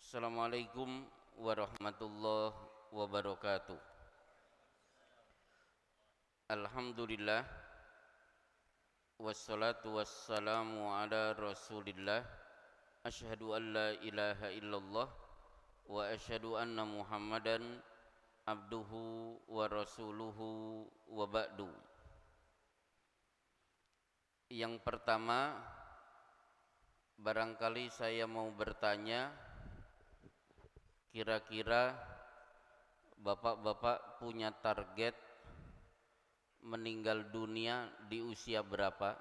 Assalamualaikum warahmatullahi wabarakatuh. Alhamdulillah wassalatu wassalamu ala Rasulillah. Asyhadu an la ilaha illallah wa asyhadu anna Muhammadan abduhu wa rasuluhu wa ba'du. Yang pertama, barangkali saya mau bertanya, kira-kira bapak-bapak punya target meninggal dunia di usia berapa?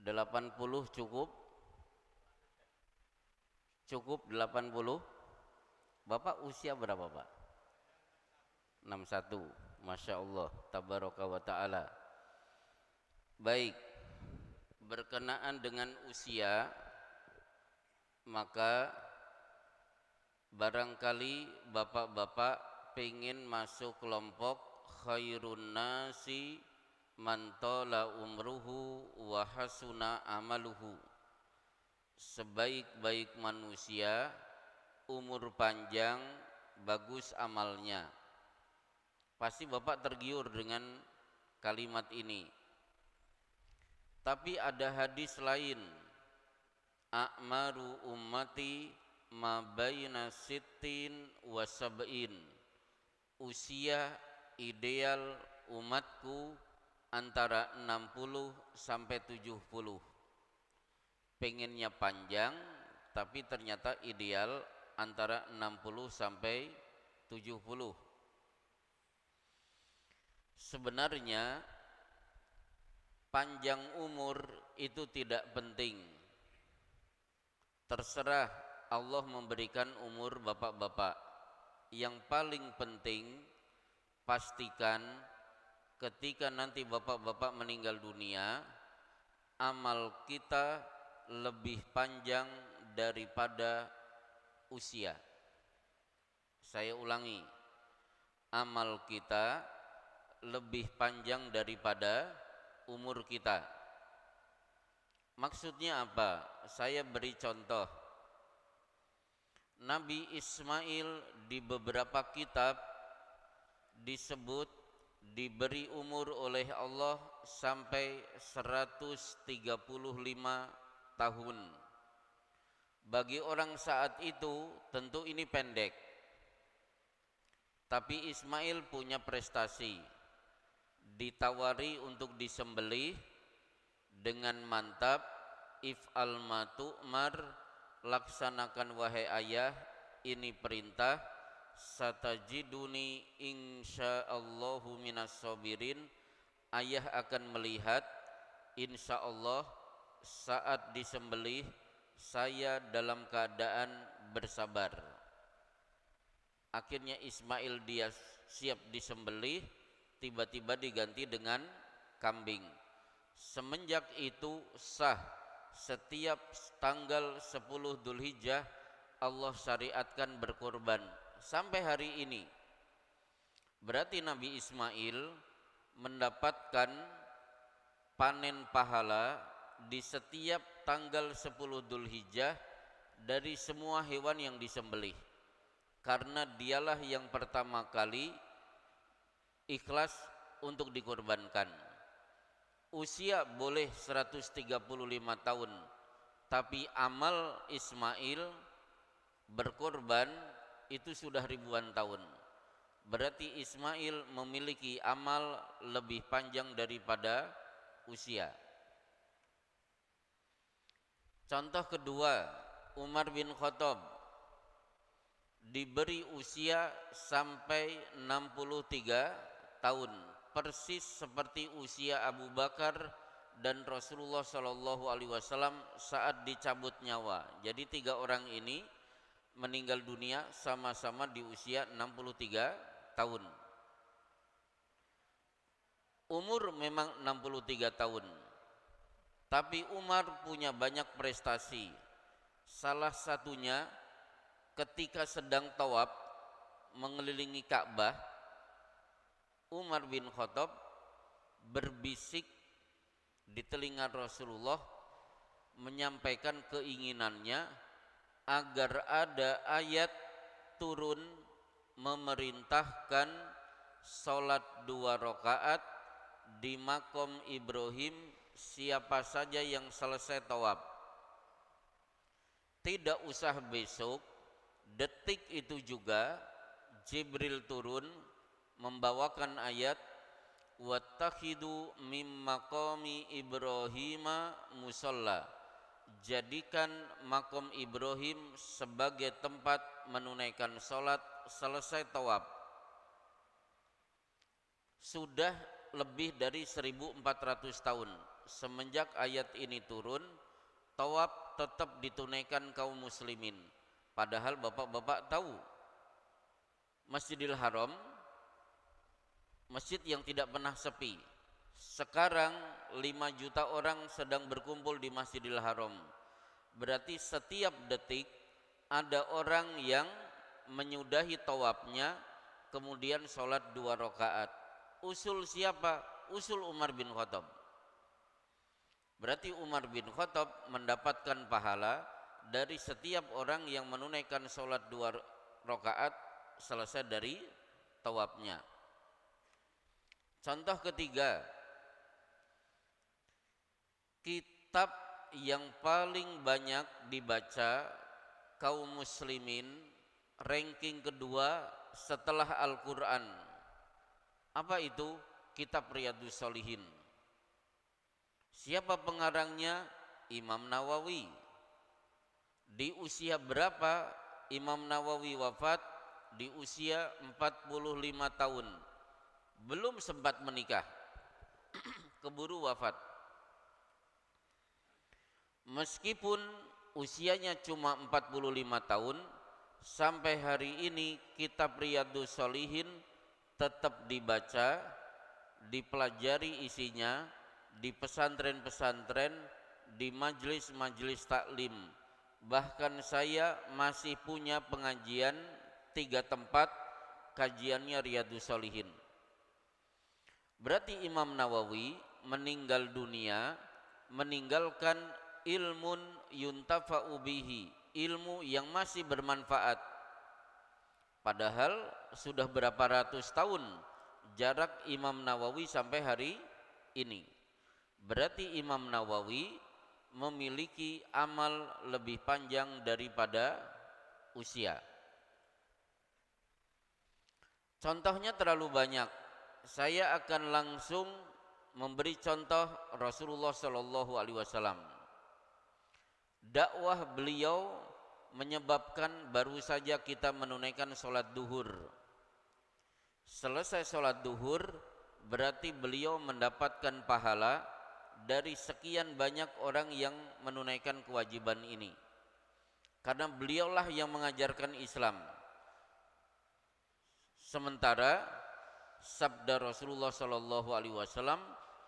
80 cukup? Cukup 80? Bapak usia berapa, Pak? 61. Masya Allah, tabaraka wa ta'ala. Baik, berkenaan dengan usia, maka barangkali bapak-bapak pengen masuk kelompok khairun nasi man tala umruhu wa hasuna amaluhu. Sebaik-baik manusia, umur panjang, bagus amalnya. Pasti bapak tergiur dengan kalimat ini. Tapi ada hadis lain, a'maru ummati ma baina sittin wa sab'in. Usia ideal umatku antara 60 sampai 70. Pengennya panjang, tapi ternyata ideal antara 60 sampai 70. Sebenarnya panjang umur itu tidak penting. Terserah Allah memberikan umur bapak-bapak. Yang paling penting, pastikan ketika nanti bapak-bapak meninggal dunia, amal kita lebih panjang daripada usia. Saya ulangi, amal kita lebih panjang daripada umur kita. Maksudnya apa? Saya beri contoh. Nabi Ismail di beberapa kitab disebut diberi umur oleh Allah sampai 135 tahun. Bagi orang saat itu tentu ini pendek. Tapi Ismail punya prestasi. Ditawari untuk disembelih dengan mantap, if'al ma tu'mar, laksanakan wahai ayah, ini perintah, satajiduni insyaallahu minas sabirin. Ayah akan melihat insyaallah saat disembelih saya dalam keadaan bersabar. Akhirnya Ismail dia siap disembelih, tiba-tiba diganti dengan kambing. Semenjak itu sah, setiap tanggal 10 Dzulhijjah Allah syariatkan berkorban sampai hari ini. Berarti Nabi Ismail mendapatkan panen pahala di setiap tanggal 10 Dzulhijjah dari semua hewan yang disembelih, karena dialah yang pertama kali ikhlas untuk dikorbankan. Usia boleh 135 tahun, tapi amal Ismail berkorban itu sudah ribuan tahun. Berarti Ismail memiliki amal lebih panjang daripada usia. Contoh kedua, Umar bin Khattab diberi usia sampai 63 tahun, persis seperti usia Abu Bakar dan Rasulullah SAW saat dicabut nyawa. Jadi 3 orang ini meninggal dunia sama-sama di usia 63 tahun. Umur memang 63 tahun, tapi Umar punya banyak prestasi. Salah satunya ketika sedang tawaf mengelilingi Ka'bah, Umar bin Khattab berbisik di telinga Rasulullah menyampaikan keinginannya agar ada ayat turun memerintahkan sholat 2 rakaat di makom Ibrahim siapa saja yang selesai tawaf. Tidak usah besok, detik itu juga Jibril turun membawakan ayat wattakhidu mim maqami Ibrahima musalla. Jadikan makom Ibrahim sebagai tempat menunaikan sholat selesai tawaf. Sudah lebih dari 1400 tahun semenjak ayat ini turun, tawaf tetap ditunaikan kaum muslimin. Padahal bapak-bapak tahu Masjidil Haram, masjid yang tidak pernah sepi. Sekarang 5 juta orang sedang berkumpul di Masjidil Haram. Berarti setiap detik ada orang yang menyudahi tawafnya kemudian sholat 2 rakaat. Usul siapa? Usul Umar bin Khattab. Berarti Umar bin Khattab mendapatkan pahala dari setiap orang yang menunaikan sholat 2 rakaat selesai dari tawafnya. Contoh ketiga, kitab yang paling banyak dibaca kaum muslimin, ranking kedua setelah Al-Quran. Apa itu? Kitab Riyadhus Shalihin. Siapa pengarangnya? Imam Nawawi. Di usia berapa Imam Nawawi wafat? Di usia 45 tahun. Belum sempat menikah, keburu wafat. Meskipun usianya cuma 45 tahun, sampai hari ini kitab Riyadhus Shalihin tetap dibaca, dipelajari isinya di pesantren-pesantren, di majelis-majelis taklim. Bahkan saya masih punya pengajian 3 tempat kajiannya Riyadhus Shalihin. Berarti Imam Nawawi meninggal dunia meninggalkan ilmun yuntafa'u bihi, ilmu yang masih bermanfaat. Padahal sudah berapa ratus tahun jarak Imam Nawawi sampai hari ini. Berarti Imam Nawawi memiliki amal lebih panjang daripada usia. Contohnya terlalu banyak. Saya akan langsung memberi contoh Rasulullah Shallallahu Alaihi Wasallam. Dakwah beliau menyebabkan baru saja kita menunaikan sholat duhur. Selesai sholat duhur berarti beliau mendapatkan pahala dari sekian banyak orang yang menunaikan kewajiban ini. Karena beliaulah yang mengajarkan Islam. Sementara sabda Rasulullah Sallallahu Alaihi Wasallam,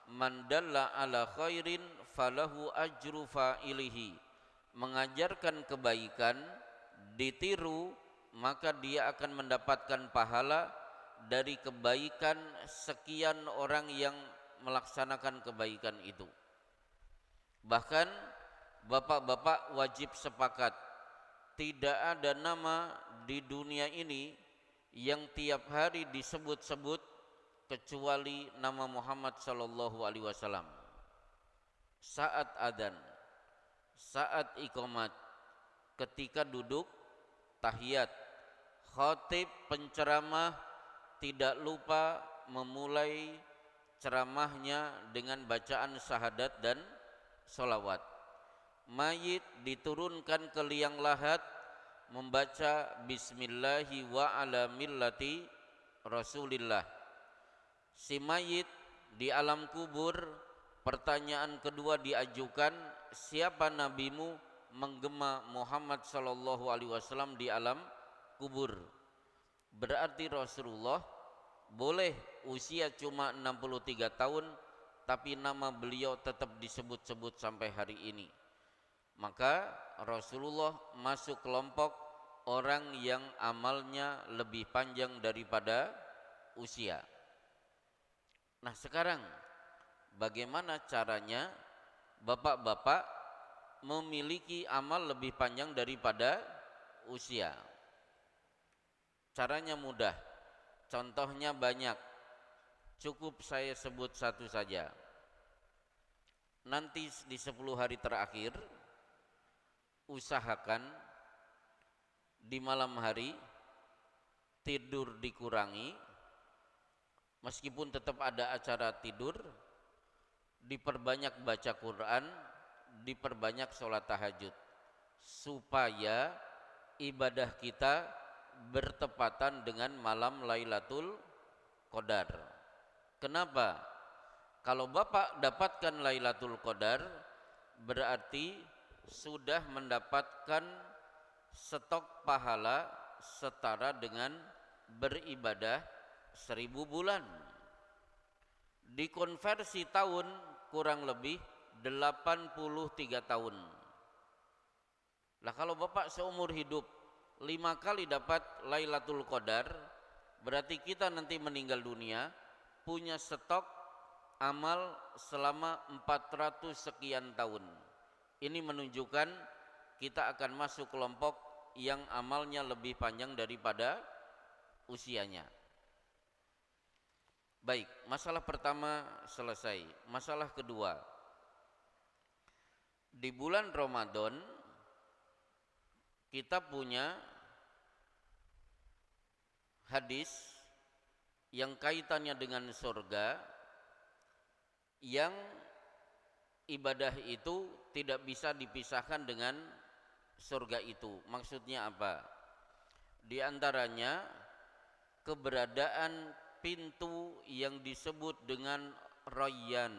"Man dalla ala khairin falahu ajru fa'ilihi." Mengajarkan kebaikan, ditiru, maka dia akan mendapatkan pahala dari kebaikan sekian orang yang melaksanakan kebaikan itu. Bahkan bapak-bapak wajib sepakat, tidak ada nama di dunia ini yang tiap hari disebut-sebut kecuali nama Muhammad sallallahu alaihi wasallam. Saat adzan, saat iqamat, ketika duduk tahiyat, khatib penceramah tidak lupa memulai ceramahnya dengan bacaan syahadat dan sholawat. Mayit diturunkan ke liang lahat membaca bismillahi wa ala millati rasulillah. Si mayit di alam kubur, pertanyaan kedua diajukan, siapa nabimu? Menggema Muhammad sallallahu alaihi wasallam di alam kubur. Berarti Rasulullah boleh usia cuma 63 tahun tapi nama beliau tetap disebut-sebut sampai hari ini. Maka Rasulullah masuk kelompok orang yang amalnya lebih panjang daripada usia. Nah sekarang bagaimana caranya bapak-bapak memiliki amal lebih panjang daripada usia. Caranya mudah, contohnya banyak, cukup saya sebut satu saja. Nanti di 10 hari terakhir usahakan di malam hari tidur dikurangi, meskipun tetap ada acara tidur, diperbanyak baca Quran, diperbanyak sholat tahajud, supaya ibadah kita bertepatan dengan malam Lailatul Qadar. Kenapa? Kalau Bapak dapatkan Lailatul Qadar, berarti sudah mendapatkan stok pahala setara dengan beribadah 1000 bulan. Dikonversi tahun kurang lebih 83 tahun. Lah kalau Bapak seumur hidup 5 kali dapat Lailatul Qadar, berarti kita nanti meninggal dunia punya stok amal selama 400 sekian tahun. Ini menunjukkan kita akan masuk kelompok yang amalnya lebih panjang daripada usianya. Baik, masalah pertama selesai. Masalah kedua, di bulan Ramadan kita punya hadis yang kaitannya dengan surga, yang ibadah itu tidak bisa dipisahkan dengan surga itu. Maksudnya apa? Di antaranya keberadaan pintu yang disebut dengan Rayyan,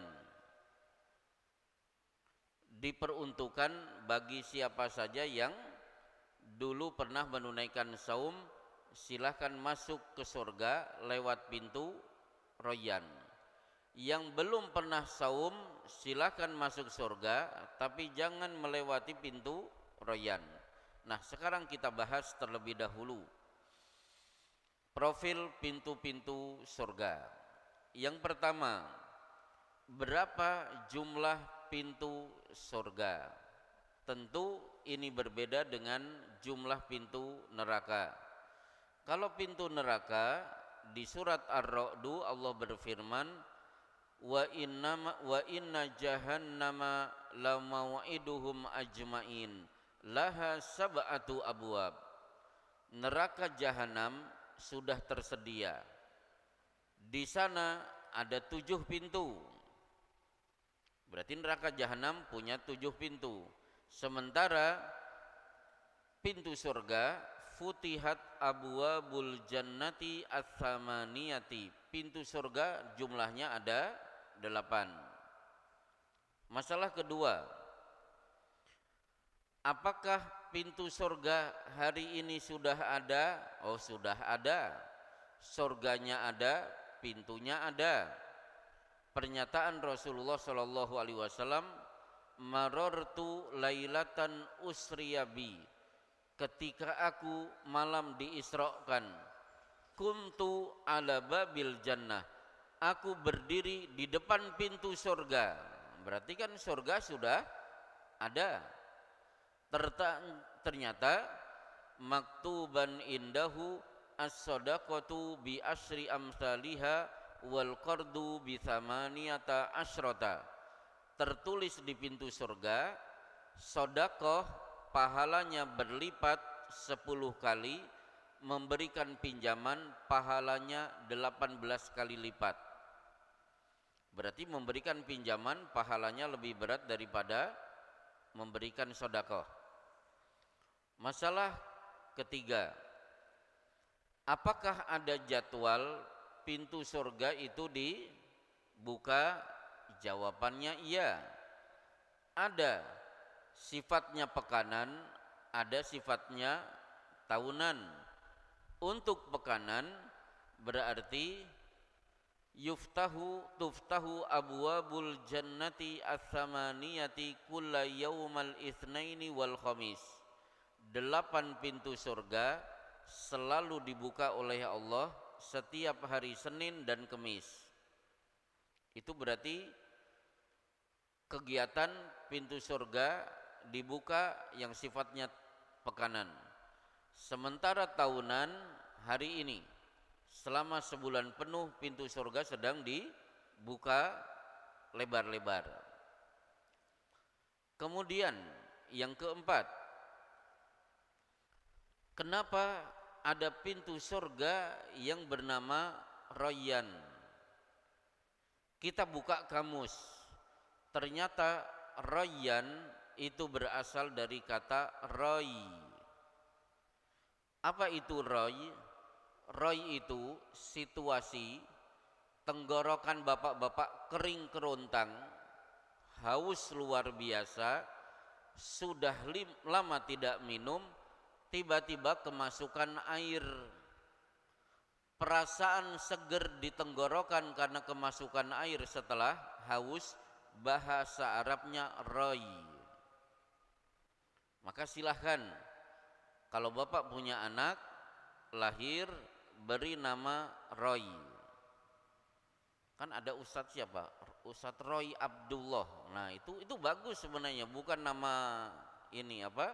diperuntukkan bagi siapa saja yang dulu pernah menunaikan saum, silahkan masuk ke surga lewat pintu Rayyan. Yang belum pernah saum silahkan masuk surga, tapi jangan melewati pintu Rayyan. Nah, sekarang kita bahas terlebih dahulu profil pintu-pintu surga. Yang pertama, berapa jumlah pintu surga? Tentu ini berbeda dengan jumlah pintu neraka. Kalau pintu neraka, di surat Ar-Ra'd Allah berfirman, wa inna jahannama la mau'iduhum ajmain laha sab'atu abwab. Neraka jahanam sudah tersedia. Di sana ada 7 pintu. Berarti neraka jahanam punya 7 pintu. Sementara pintu surga, futihat abwabul jannati ats-tsamaniyati. Pintu surga jumlahnya ada 8. Masalah kedua, apakah pintu surga hari ini sudah ada? Oh, sudah ada. Surganya ada, pintunya ada. Pernyataan Rasulullah sallallahu alaihi wasallam, marartu lailatan usriyabi, ketika aku malam diisrakan, kuntu ala babil jannah, aku berdiri di depan pintu surga. Berarti kan surga sudah ada. Ternyata maktuban indahu as-sadaqatu bi asri amsalihha wal qardu bi thamaniyata asyrata. Tertulis di pintu surga, sedekah pahalanya berlipat 10 kali, memberikan pinjaman pahalanya 18 kali lipat. Berarti memberikan pinjaman pahalanya lebih berat daripada memberikan sedekah. Masalah ketiga, apakah ada jadwal pintu surga itu dibuka? Jawabannya iya. Ada. Sifatnya pekanan, ada sifatnya tahunan. Untuk pekanan berarti tuftahu abwabul jannati ats-tsamaniyati kulla yaumal itsnaini wal khamis. 8 pintu surga selalu dibuka oleh Allah setiap hari Senin dan Kamis. Itu berarti kegiatan pintu surga dibuka yang sifatnya pekanan. Sementara tahunan hari ini selama sebulan penuh pintu surga sedang dibuka lebar-lebar. Kemudian yang keempat, kenapa ada pintu surga yang bernama Rayyan? Kita buka kamus, ternyata Rayyan itu berasal dari kata roy. Apa itu roy? Roy itu situasi tenggorokan bapak-bapak kering kerontang, haus luar biasa, sudah lama tidak minum, tiba-tiba kemasukan air. Perasaan seger di tenggorokan karena kemasukan air setelah haus, bahasa Arabnya roy. Maka silahkan kalau bapak punya anak lahir, beri nama Roy. Kan ada Ustadz siapa? Ustadz Roy Abdullah. Nah itu bagus sebenarnya, bukan nama ini apa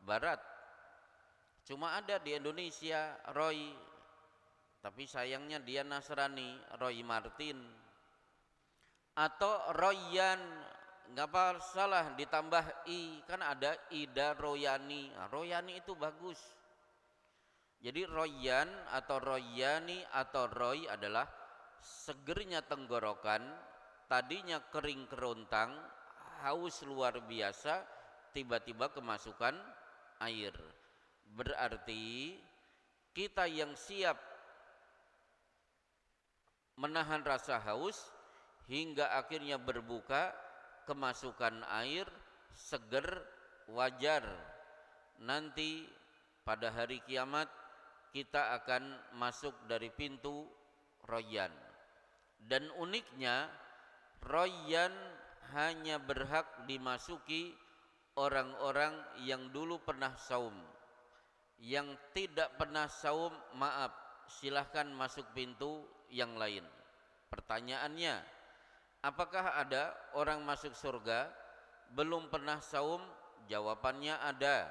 Barat. Cuma ada di Indonesia Roy, tapi sayangnya dia Nasrani, Roy Martin. Atau Royan, nggak apa salah ditambah i, kan ada Ida Royani. Nah, Royani itu bagus. Jadi Royan atau Royani atau Roy adalah segernya tenggorokan, tadinya kering kerontang, haus luar biasa, tiba-tiba kemasukan air. Berarti kita yang siap menahan rasa haus hingga akhirnya berbuka, kemasukan air seger, wajar. Nanti pada hari kiamat kita akan masuk dari pintu Rayyan. Dan uniknya Rayyan hanya berhak dimasuki orang-orang yang dulu pernah saum. Yang tidak pernah saum, maaf, silahkan masuk pintu yang lain. Pertanyaannya, apakah ada orang masuk surga belum pernah saum? Jawabannya ada.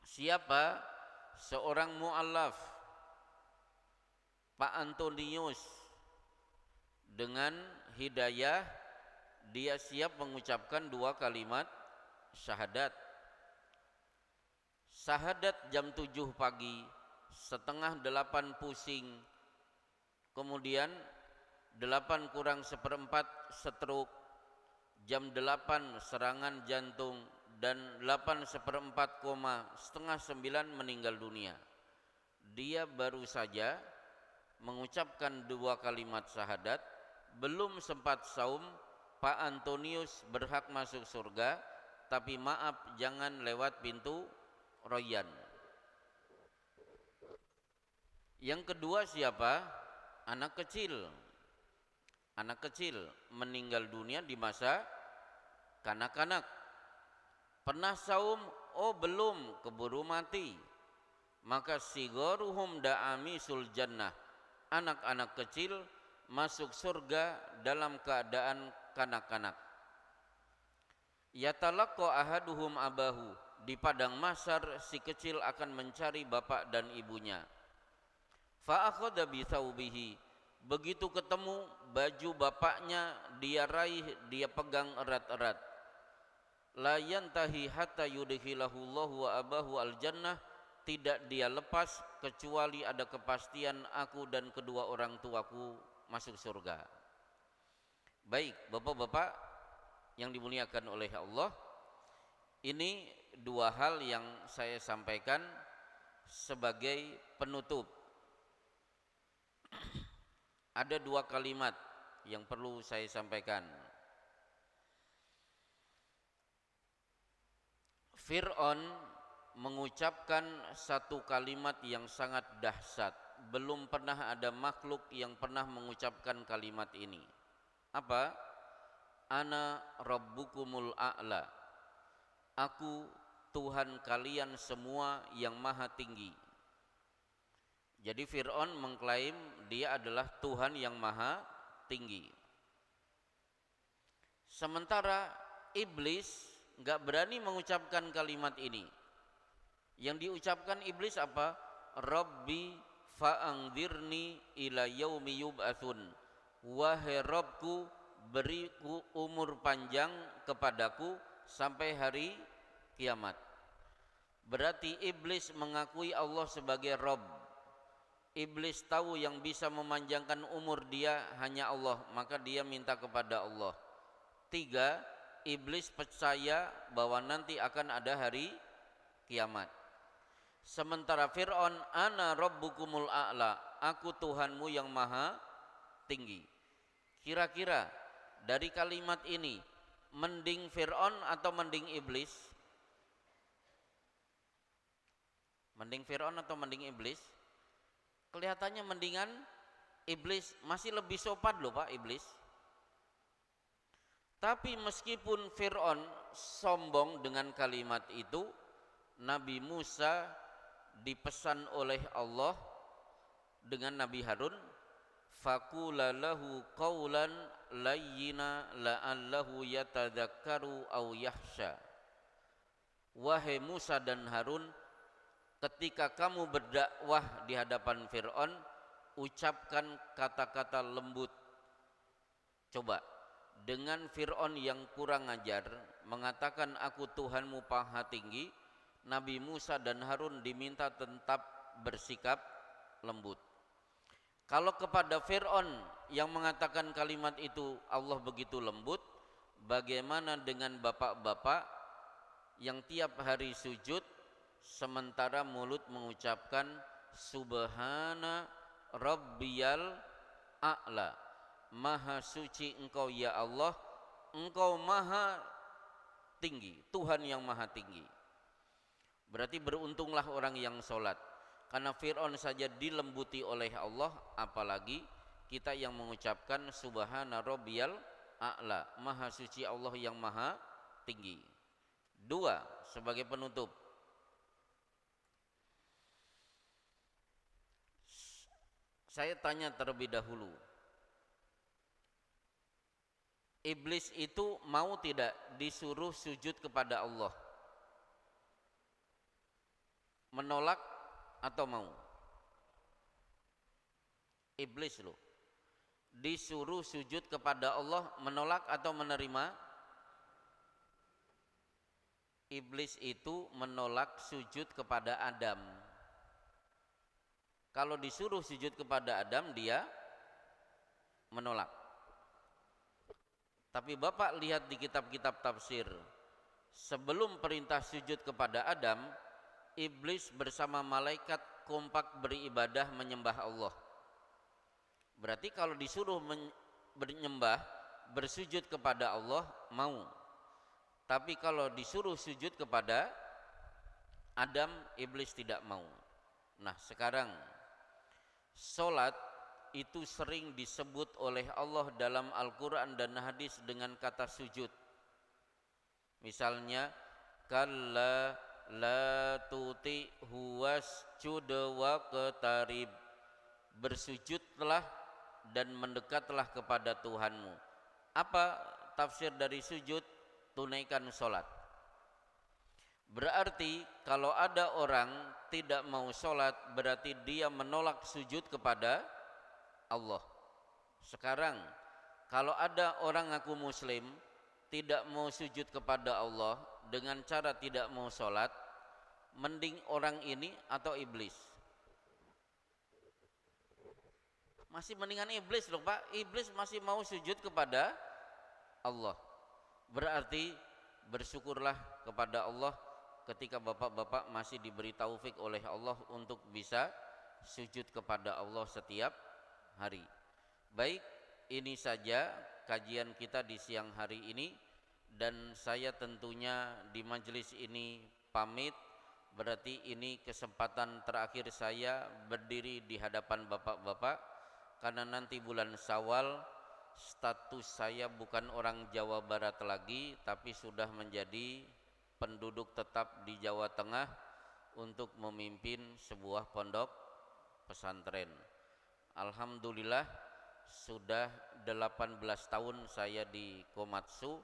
Siapa? Seorang mu'allaf, Pak Antonius. Dengan hidayah dia siap mengucapkan 2 kalimat syahadat. Syahadat jam 7 pagi, setengah 8 pusing, kemudian 8 kurang seperempat stroke, jam 8 serangan jantung, dan 8 seperempat setengah 9 meninggal dunia. Dia baru saja mengucapkan 2 kalimat syahadat, belum sempat saum. Pak Antonius berhak masuk surga, tapi maaf, jangan lewat pintu Rayyan. Yang kedua siapa? Anak kecil. Anak kecil meninggal dunia di masa kanak-kanak. Pernah saum? Oh belum, keburu mati. Maka sigoruhum da'amisul jannah. Anak-anak kecil masuk surga dalam keadaan kanak-kanak. Yatalaqqa ahaduhum abahu. Di padang mahsyar si kecil akan mencari bapak dan ibunya. Fa akhadha bi thawbihi. Begitu ketemu baju bapaknya, dia raih, dia pegang erat-erat. La yantahi hatta yudkhilahu Allahu wa abahu al-jannah. Tidak dia lepas kecuali ada kepastian aku dan kedua orang tuaku masuk surga. Baik, bapak-bapak yang dimuliakan oleh Allah, ini 2 hal yang saya sampaikan sebagai penutup. Ada 2 kalimat yang perlu saya sampaikan. Fir'aun mengucapkan 1 kalimat yang sangat dahsyat. Belum pernah ada makhluk yang pernah mengucapkan kalimat ini. Apa? Ana rabbukumul a'la. Aku Tuhan kalian semua yang maha tinggi. Jadi Fir'aun mengklaim dia adalah Tuhan yang maha tinggi. Sementara iblis nggak berani mengucapkan kalimat ini. Yang diucapkan iblis apa? Rabbi fa'angdirni ila yaumi yub'atsun. Wahai Rabbku, beriku umur panjang kepadaku sampai hari kiamat. Berarti iblis mengakui Allah sebagai Rabb. Iblis tahu yang bisa memanjangkan umur dia hanya Allah, maka dia minta kepada Allah. 3, iblis percaya bahwa nanti akan ada hari kiamat. Sementara Fir'aun, ana rabbukumul a'la, aku Tuhanmu yang maha tinggi. Kira-kira dari kalimat ini mending Fir'aun atau mending iblis? Mending Fir'aun atau mending iblis? Kelihatannya mendingan iblis, masih lebih sopan loh Pak iblis. Tapi meskipun Fir'aun sombong dengan kalimat itu, Nabi Musa dipesan oleh Allah dengan Nabi Harun, faqula lahu qawlan layyina la'allahu yatadzakkaru aw yakhsha. Wahai Musa dan Harun, ketika kamu berdakwah di hadapan Fir'aun, ucapkan kata-kata lembut. Coba, dengan Fir'aun yang kurang ajar mengatakan aku Tuhanmu maha tinggi, Nabi Musa dan Harun diminta tetap bersikap lembut. Kalau kepada Fir'aun yang mengatakan kalimat itu Allah begitu lembut, bagaimana dengan bapak-bapak yang tiap hari sujud sementara mulut mengucapkan subhana rabbiyal a'la, maha suci engkau ya Allah, engkau maha tinggi, Tuhan yang maha tinggi. Berarti beruntunglah orang yang sholat, karena Fir'aun saja dilembuti oleh Allah, apalagi kita yang mengucapkan subhana rabbiyal a'la, maha suci Allah yang maha tinggi. 2, sebagai penutup, saya tanya terlebih dahulu, iblis itu mau tidak disuruh sujud kepada Allah? Menolak atau mau? Iblis loh, disuruh sujud kepada Allah, menolak atau menerima? Iblis itu menolak sujud kepada Adam. Kalau disuruh sujud kepada Adam, dia menolak. Tapi Bapak lihat di kitab-kitab tafsir, sebelum perintah sujud kepada Adam, iblis bersama malaikat kompak beribadah menyembah Allah. Berarti kalau disuruh menyembah, bersujud kepada Allah, mau. Tapi kalau disuruh sujud kepada Adam, iblis tidak mau. Nah sekarang, sholat itu sering disebut oleh Allah dalam Al-Quran dan hadis dengan kata sujud. Misalnya, kalla la tuti'hu wasjud waqtarib, bersujudlah dan mendekatlah kepada Tuhanmu. Apa tafsir dari sujud? Tunaikan sholat. Berarti kalau ada orang tidak mau sholat, berarti dia menolak sujud kepada Allah. Sekarang kalau ada orang ngaku muslim tidak mau sujud kepada Allah dengan cara tidak mau sholat, mending orang ini atau iblis? Masih mendingan iblis loh Pak. Iblis masih mau sujud kepada Allah. Berarti bersyukurlah kepada Allah ketika bapak-bapak masih diberi taufik oleh Allah untuk bisa sujud kepada Allah setiap hari. Baik, ini saja kajian kita di siang hari ini, dan saya tentunya di majelis ini pamit. Berarti ini kesempatan terakhir saya berdiri di hadapan bapak-bapak, karena nanti bulan Syawal status saya bukan orang Jawa Barat lagi, tapi sudah menjadi penduduk tetap di Jawa Tengah untuk memimpin sebuah pondok pesantren. Alhamdulillah sudah 18 tahun saya di Komatsu,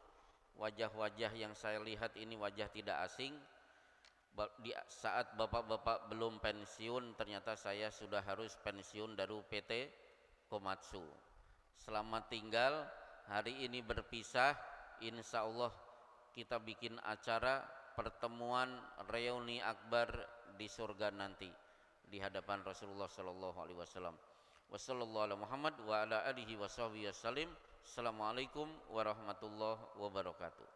wajah-wajah yang saya lihat ini wajah tidak asing. Di saat bapak-bapak belum pensiun, ternyata saya sudah harus pensiun dari PT Komatsu. Selamat tinggal, hari ini berpisah. Insya Allah kita bikin acara pertemuan reuni akbar di surga nanti di hadapan Rasulullah sallallahu alaihi wasallam. Wassallallahu ala Muhammad wa ala alihi washabihi wasallim. Assalamualaikum warahmatullahi wabarakatuh.